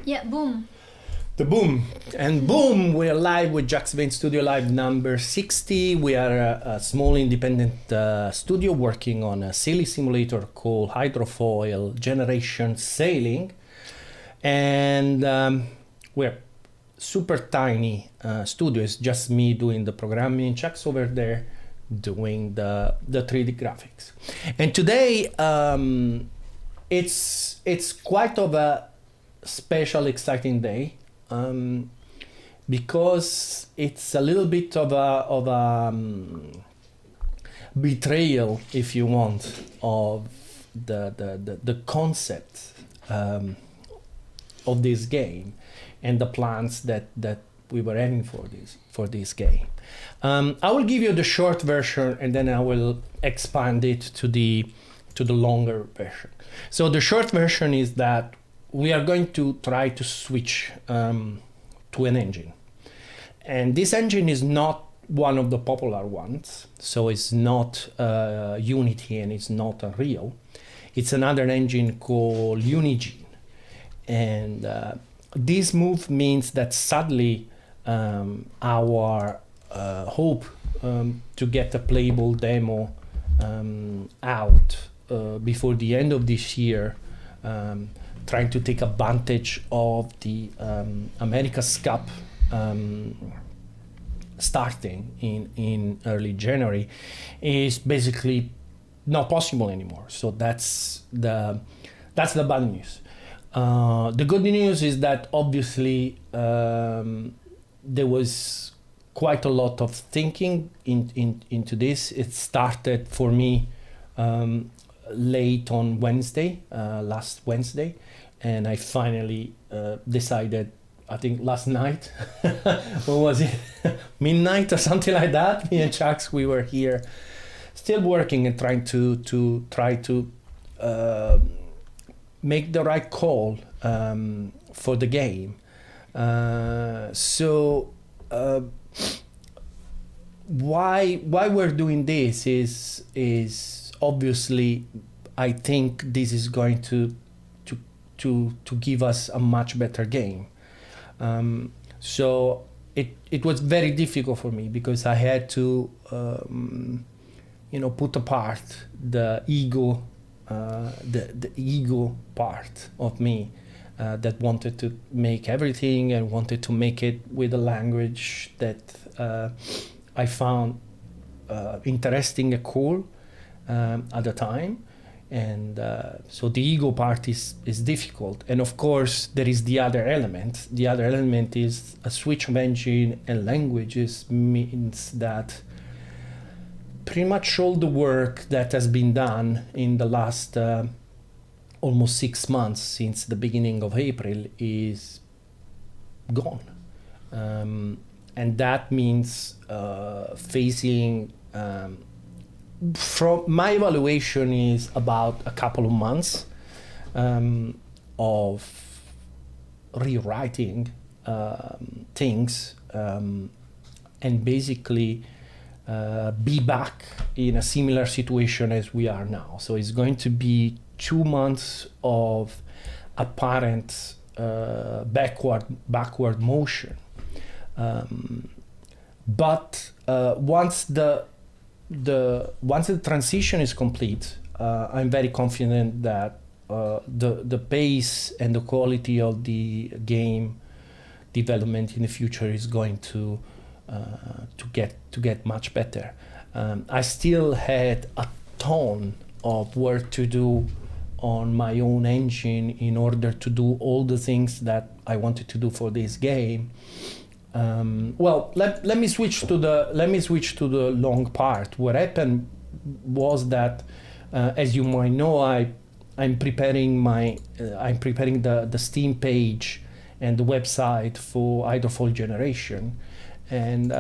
Yeah, boom. The boom. And boom, we're live with Jaxx Vane Studio Live number 60. We are a small independent studio working on a sailing simulator called Hydrofoil Generation Sailing. And we're super tiny studio. It's just me doing the programming, Jaxx over there doing the 3D graphics. And today it's quite of a special, exciting day. Because it's a little bit of a betrayal, if you want, of the concept of this game and the plans that we were having for this game. I will give you the short version and then I will expand it to the longer version. So the short version is that we are going to try to switch to an engine. And this engine is not one of the popular ones. So it's not Unity and it's not Unreal. It's another engine called Unigine. And this move means that sadly our hope to get a playable demo out before the end of this year, trying to take advantage of the America's Cup starting in early January is basically not possible anymore. So that's the bad news. The good news is that obviously there was quite a lot of thinking into this. It started for me late on Wednesday, last Wednesday, and I finally decided, I think last night, what was it, midnight or something like that, me and Jaxx, we were here still working and trying to make the right call for the game. Why we're doing this is obviously, I think this is going to give us a much better game. So it was very difficult for me because I had to put apart the ego, the ego part of me that wanted to make everything and wanted to make it with a language that I found interesting and cool at the time. And so the ego part is difficult. And of course, there is the other element. The other element is a switch of engine and languages means that pretty much all the work that has been done in the last almost 6 months since the beginning of April is gone. And that means facing from my evaluation is about a couple of months of rewriting things and basically be back in a similar situation as we are now. So it's going to be 2 months of apparent backward motion. But once the transition is complete, I'm very confident that the pace and the quality of the game development in the future is going to get much better. I still had a ton of work to do on my own engine in order to do all the things that I wanted to do for this game. Well, let me switch to the long part. What happened was that, as you might know, I'm preparing the Steam page and the website for Hydrofoil Generation, and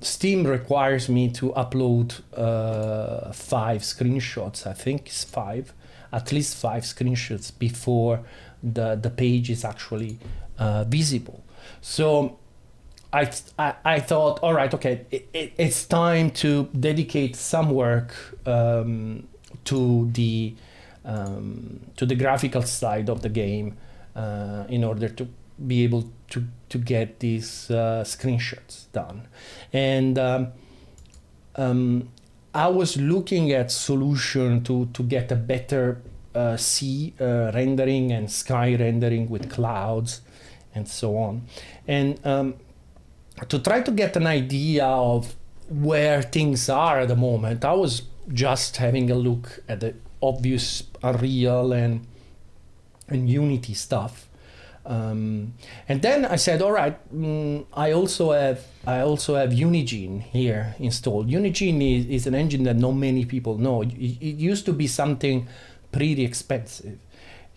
Steam requires me to upload 5 screenshots. I think it's 5, at least 5 screenshots before the page is actually visible. So I thought, all right, okay, it's time to dedicate some work to the to the graphical side of the game in order to be able to get these screenshots done. And I was looking at solution to get a better sea rendering and sky rendering with clouds and so on. And to try to get an idea of where things are at the moment, I was just having a look at the obvious Unreal and Unity stuff. And then I said, all right, I also have Unigine here installed. Unigine is an engine that not many people know. It used to be something pretty expensive,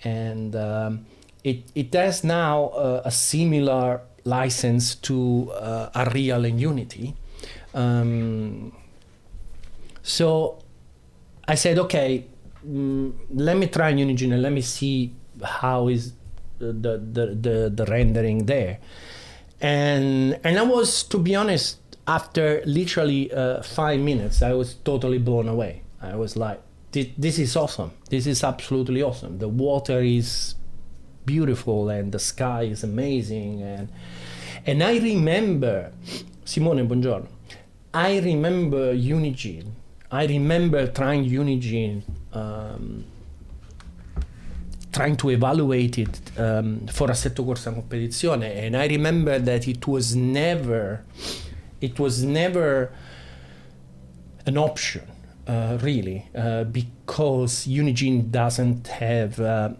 and it has now a similar license to Unreal and Unity. So I said, okay, let me try Unigine and let me see how is the rendering there. And I was, to be honest, after literally 5 minutes, I was totally blown away. I was like, this is awesome. This is absolutely awesome. The water is beautiful and the sky is amazing. And I remember, Simone, buongiorno. I remember Unigine. I remember trying Unigine, trying to evaluate it for Assetto Corsa Competizione, and I remember that it was never an option, really, because Unigine doesn't have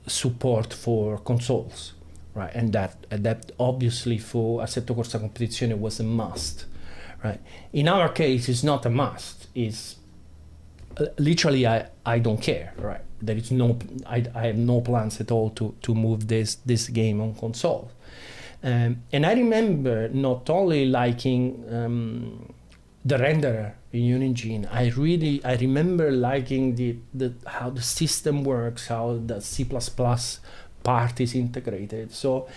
support for consoles, right? And that obviously for Assetto Corsa Competizione was a must, right? In our case, it's not a must. It's literally I don't care, right? There is no, I have no plans at all to move this game on console. And I remember not only liking the renderer in Unigine, I remember liking the how the system works, how the C++ part is integrated. So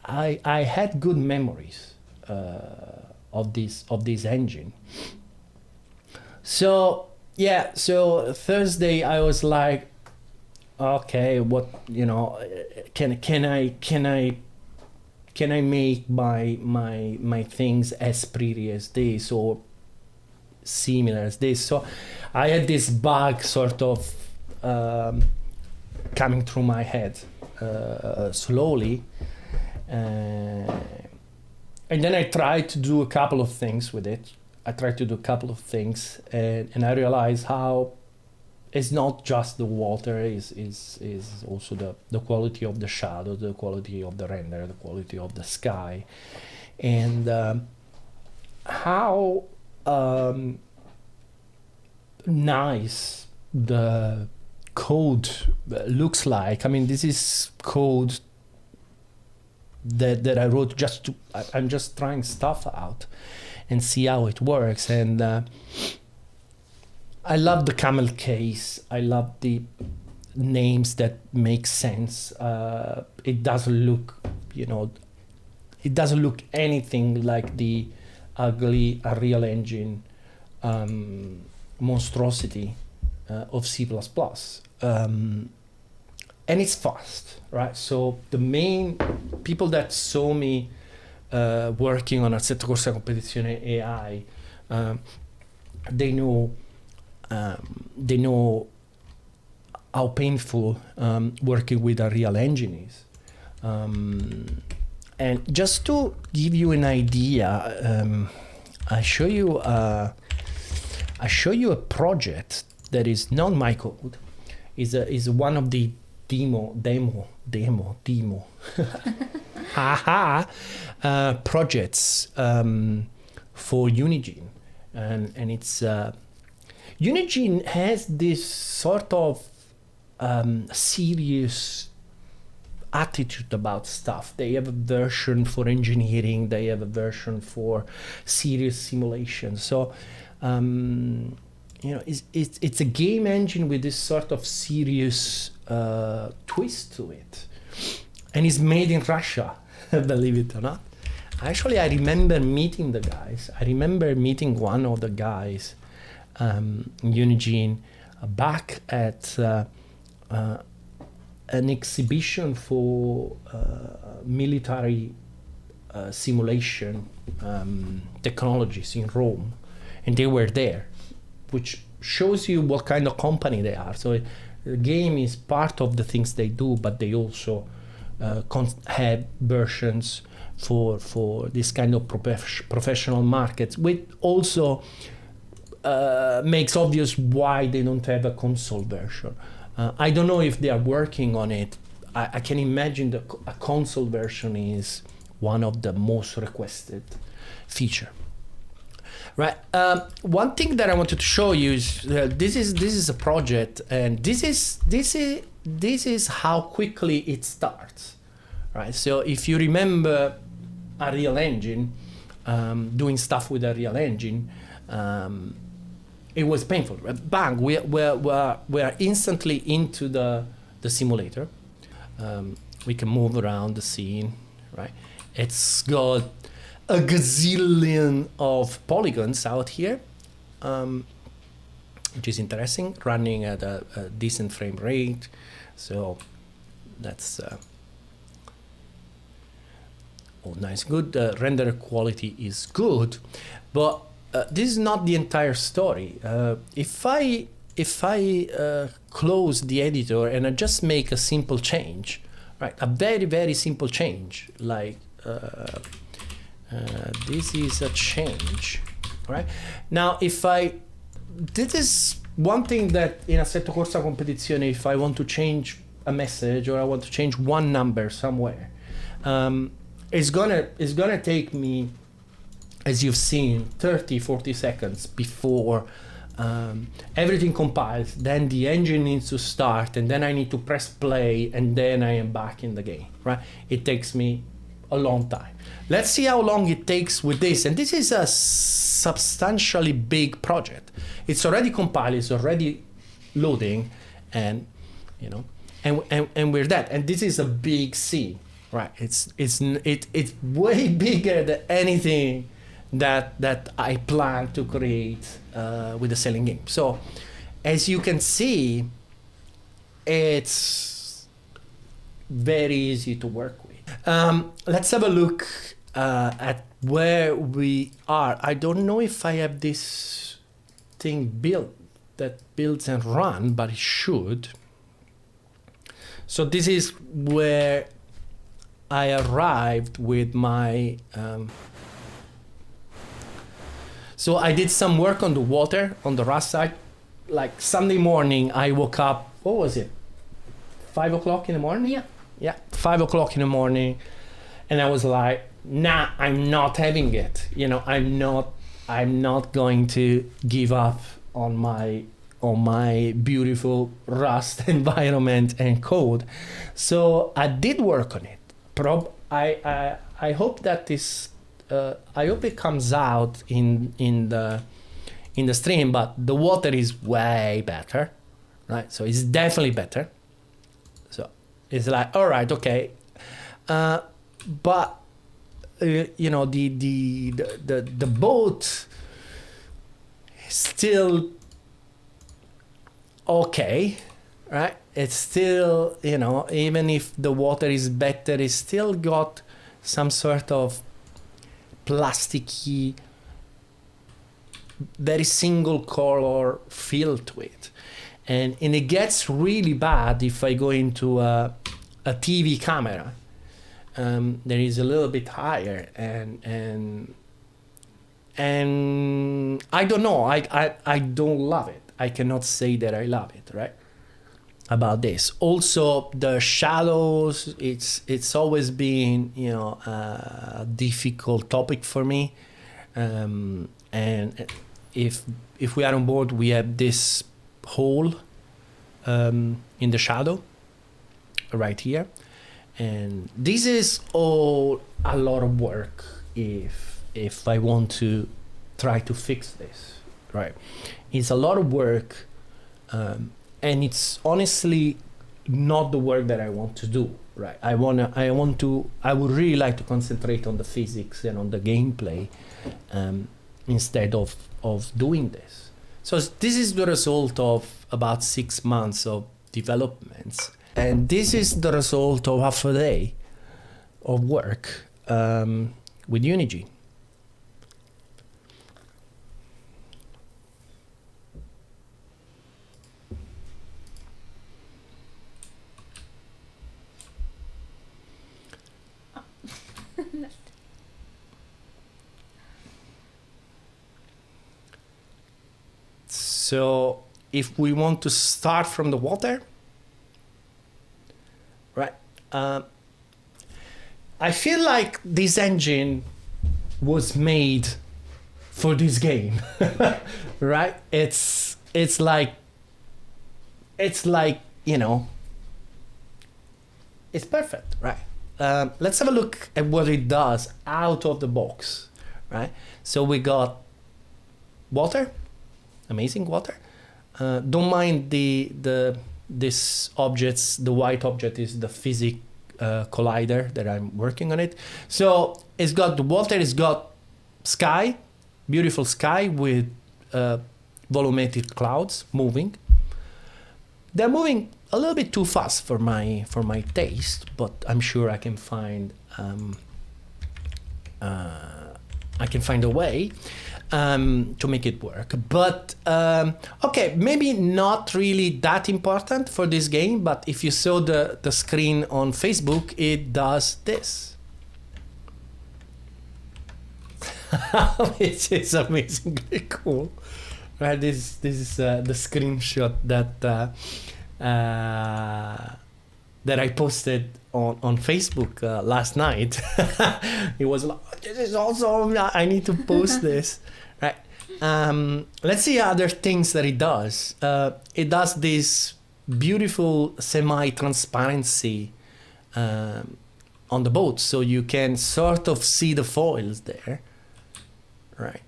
I had good memories of this engine. So yeah, so Thursday I was like, okay, what, you know, can I make my things as pretty as this or similar as this? So I had this bug sort of coming through my head slowly, and then I tried to do a couple of things with it. And I realized how it's not just the water, is also the quality of the shadow, the quality of the render, the quality of the sky, and how nice the code looks like. I mean, this is code that I wrote I'm just trying stuff out and see how it works. And I love the camel case. I love the names that make sense. It doesn't look, anything like the ugly Unreal Engine monstrosity of C++. And it's fast, right? So the main people that saw me working on Assetto Corsa Competizione AI, they know how painful working with a real engine is. And just to give you an idea, I show you a project that is not my code. Is one of the demo projects for Unigine, and it's Unigine has this sort of serious attitude about stuff. They have a version for engineering, they have a version for serious simulation. So it's a game engine with this sort of serious twist to it, and it's made in Russia. Believe it or not. Actually, I remember meeting the guys. I remember meeting one of the guys, Unigine, back at an exhibition for military simulation technologies in Rome, and they were there, which shows you what kind of company they are. So the game is part of the things they do, but they also have versions for this kind of professional markets, which also makes obvious why they don't have a console version. I don't know if they are working on it. I can imagine that a console version is one of the most requested feature. Right. One thing that I wanted to show you is this is a project, and this is how quickly it starts. Right. So if you remember a real engine, doing stuff with a real engine, it was painful. Bang! We are instantly into the simulator. We can move around the scene. Right. It's got a gazillion of polygons out here, which is interesting, running at a decent frame rate. So that's all nice, good. Render quality is good, but this is not the entire story. If I close the editor and I just make a simple change, right, a very simple change, like this is a change, right? Now, this is one thing that in Assetto Corsa competizione, if I want to change a message or I want to change one number somewhere, it's gonna take me, as you've seen, 30-40 seconds before everything compiles. Then the engine needs to start, and then I need to press play, and then I am back in the game, right? It takes me a long time. Let's see how long it takes with this. And this is a substantially big project. It's already compiled, it's already loading, and you know, and we're that. And this is a big scene, right? It's way bigger than anything that I plan to create with the sailing game. So as you can see, it's very easy to work with. Let's have a look at where we are. I don't know if I have this thing built that builds and run, but it should. So this is where I arrived with my so I did some work on the water on the Rust side. Like Sunday morning I woke up, what was it, 5 o'clock in the morning? Yeah, 5 o'clock in the morning, and I was like, nah, I'm not having it. You know, I'm not going to give up on my beautiful Rust environment and code. So I did work on it. I hope that this I hope it comes out in the stream, but the water is way better, right? So it's definitely better. So it's like, all right, okay, but you know, the boat is still okay, right? It's still, you know, even if the water is better, it's still got some sort of plasticky, very single color feel to it, and it gets really bad if I go into a TV camera. There is a little bit higher, and I don't know, I don't love it. I cannot say that I love it, right? About this. Also, the shadows, it's always been, you know, a difficult topic for me. And if we are on board, we have this hole in the shadow right here. And this is all a lot of work if I want to try to fix this, right? It's a lot of work, and it's honestly not the work that I want to do, right? I would really like to concentrate on the physics and on the gameplay, instead of doing this. So this is the result of about 6 months of developments. And this is the result of half a day of work with Unity. So if we want to start from the water, right? I feel like this engine was made for this game, right? It's like, you know, it's perfect, right? Let's have a look at what it does out of the box, right? So we got water, amazing water. Don't mind this objects. The white object is the physics collider that I'm working on it. So it's got the water, it's got sky, beautiful sky with volumetric clouds moving. They're moving a little bit too fast for my taste, but I'm sure I can find a way to make it work. But okay, maybe not really that important for this game, but if you saw the screen on Facebook, it does this. Which is amazingly cool, right? This is the screenshot that I posted on Facebook last night. It was like, oh, this is awesome, I need to post this, right? Let's see other things that it does. It does this beautiful semi-transparency on the boat, so you can sort of see the foils there, right?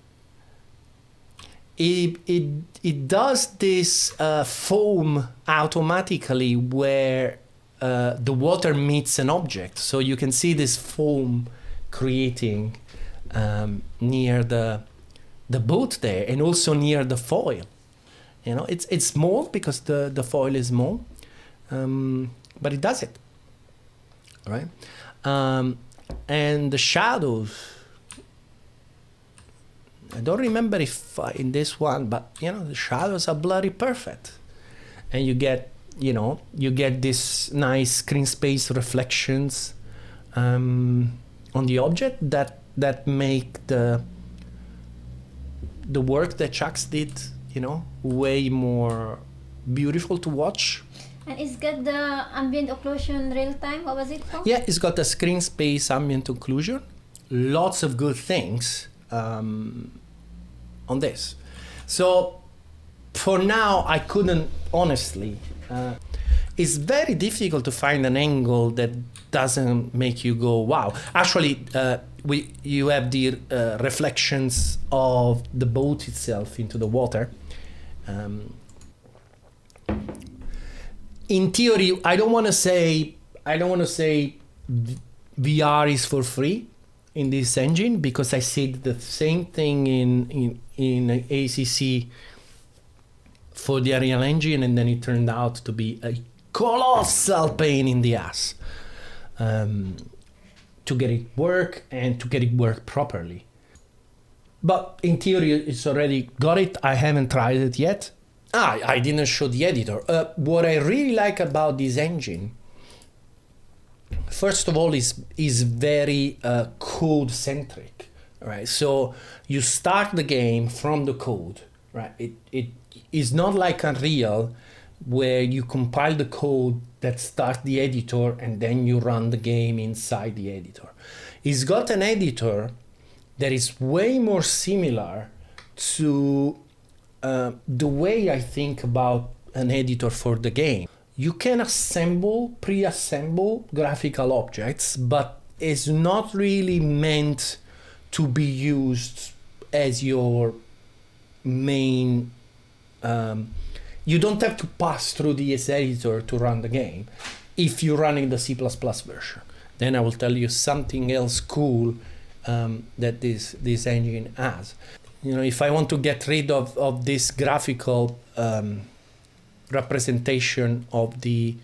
It does this foam automatically where the water meets an object, so you can see this foam creating near the boat there, and also near the foil. You know, it's small because the foil is small, but it does it, right? And the shadows, I don't remember if in this one, but you know, the shadows are bloody perfect, and you get this nice screen space reflections on the object that make the work that Jaxx did, you know, way more beautiful to watch. And it's got the ambient occlusion real time. What was it called? Yeah, it's got a screen space ambient occlusion. Lots of good things on this. So for now, I couldn't honestly. It's very difficult to find an angle that doesn't make you go wow. Actually, you have the reflections of the boat itself into the water. In theory, I don't want to say VR is for free in this engine, because I said the same thing in ACC for the Unreal Engine, and then it turned out to be a colossal pain in the ass to get it work and to get it work properly. But in theory, it's already got it. I haven't tried it yet. I didn't show the editor. What I really like about this engine, first of all, is very code centric, right? So you start the game from the code, right? It is not like Unreal, where you compile the code that starts the editor and then you run the game inside the editor. It's got an editor that is way more similar to the way I think about an editor for the game. You can pre-assemble graphical objects, but it's not really meant to be used as your main. You don't have to pass through this editor to run the game if you're running the C++ version. Then I will tell you something else cool that this engine has. You know, if I want to get rid of this graphical representation of the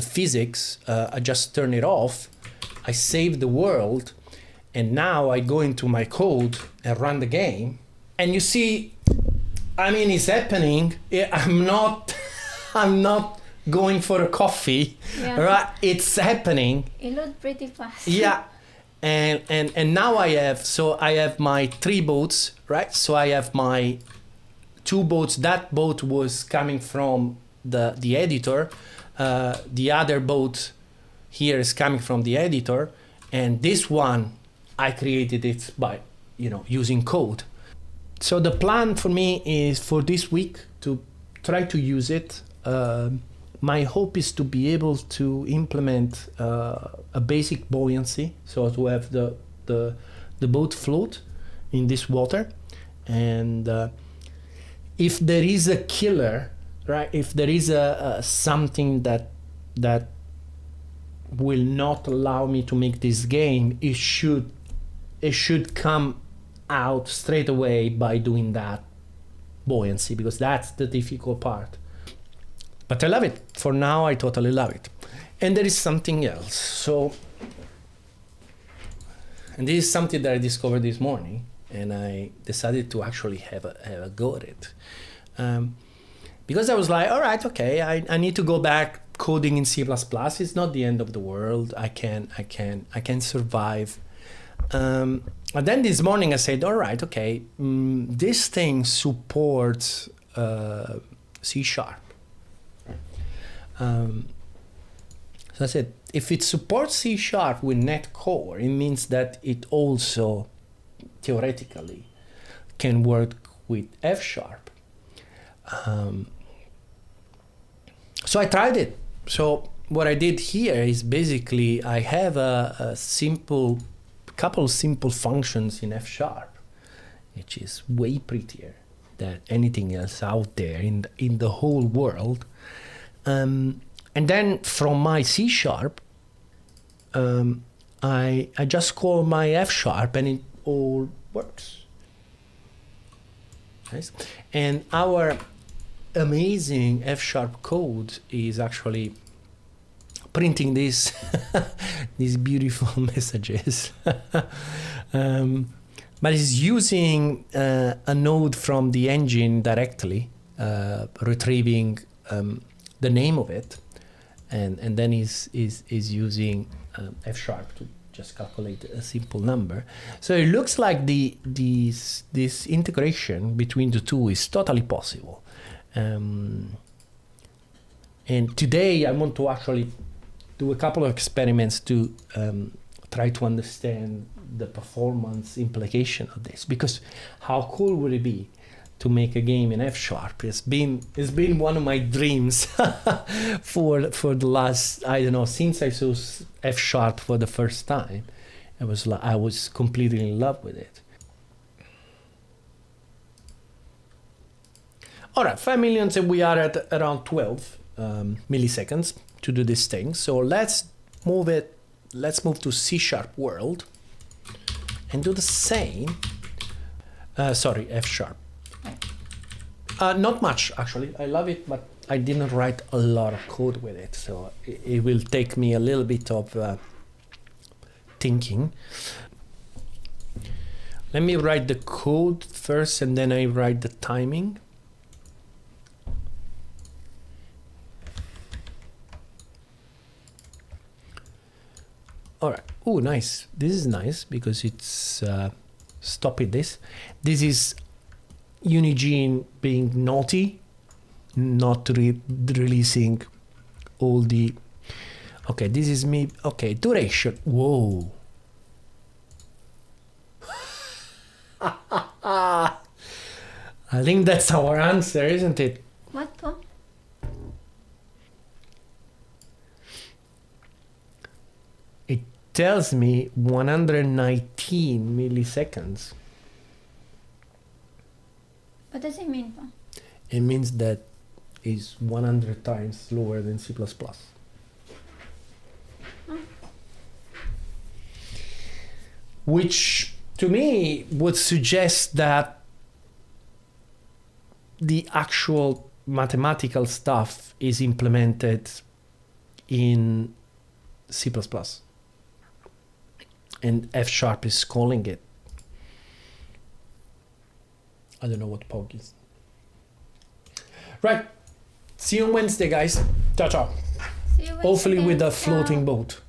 physics, I just turn it off. I save the world, and now I go into my code and run the game. And you see, I mean, it's happening. I'm not going for a coffee, right? It's happening. It looked pretty fast. Yeah. And now I have my 3 boats, right? So I have my 2 boats. That boat was coming from the editor. The other boat here is coming from the editor, and this one I created it by, you know, using code. So the plan for me is for this week to try to use it. My hope is to be able to implement a basic buoyancy, so to have the boat float in this water. And if there is a killer, right? If there is a something that will not allow me to make this game, it should come out straight away by doing that buoyancy, because that's the difficult part. But I love it. For now, I totally love it. And there is something else. So, and this is something that I discovered this morning, and I decided to actually have a go at it. Because I was like, all right, okay, I need to go back coding in C++. It's not the end of the world. I can survive. And then this morning I said, all right, okay, this thing supports C#. So I said, if it supports C# with net core, it means that it also theoretically can work with F#. So I tried it. So what I did here is basically I have a couple of simple functions in F#, which is way prettier than anything else out there in the whole world. And then from my C#, I just call my F# and it all works. Nice. And our amazing F# code is actually printing these beautiful messages. But it's using a node from the engine directly, retrieving the name of it, and then is using F# to just calculate a simple number. So it looks like this integration between the two is totally possible. And today I want to actually do a couple of experiments to try to understand the performance implication of this, because how cool would it be to make a game in F#? It's been one of my dreams for the last, I don't know, since I saw F# for the first time. I was completely in love with it. All right, 5 million, and we are at around 12 milliseconds to do this thing. So let's move to C# world and do the same. Sorry, F#. Not much, actually. I love it, but I didn't write a lot of code with it, so it will take me a little bit of thinking. Let me write the code first, and then I write the timing. All right. Oh, nice. This is nice because it's stopping this. This is Unigine being naughty, not releasing all the. Okay, this is me. Okay, duration. Whoa. I think that's our answer, isn't it? What one? It tells me 119 milliseconds. What does it mean, Pa? It means that is 100 times slower than C++. Oh. Which to me would suggest that the actual mathematical stuff is implemented in C++. And F# is calling it. I don't know what POG is. Right. See you on Wednesday, guys. Ciao, ciao. See you Hopefully with Wednesday. a floating Ciao. boat.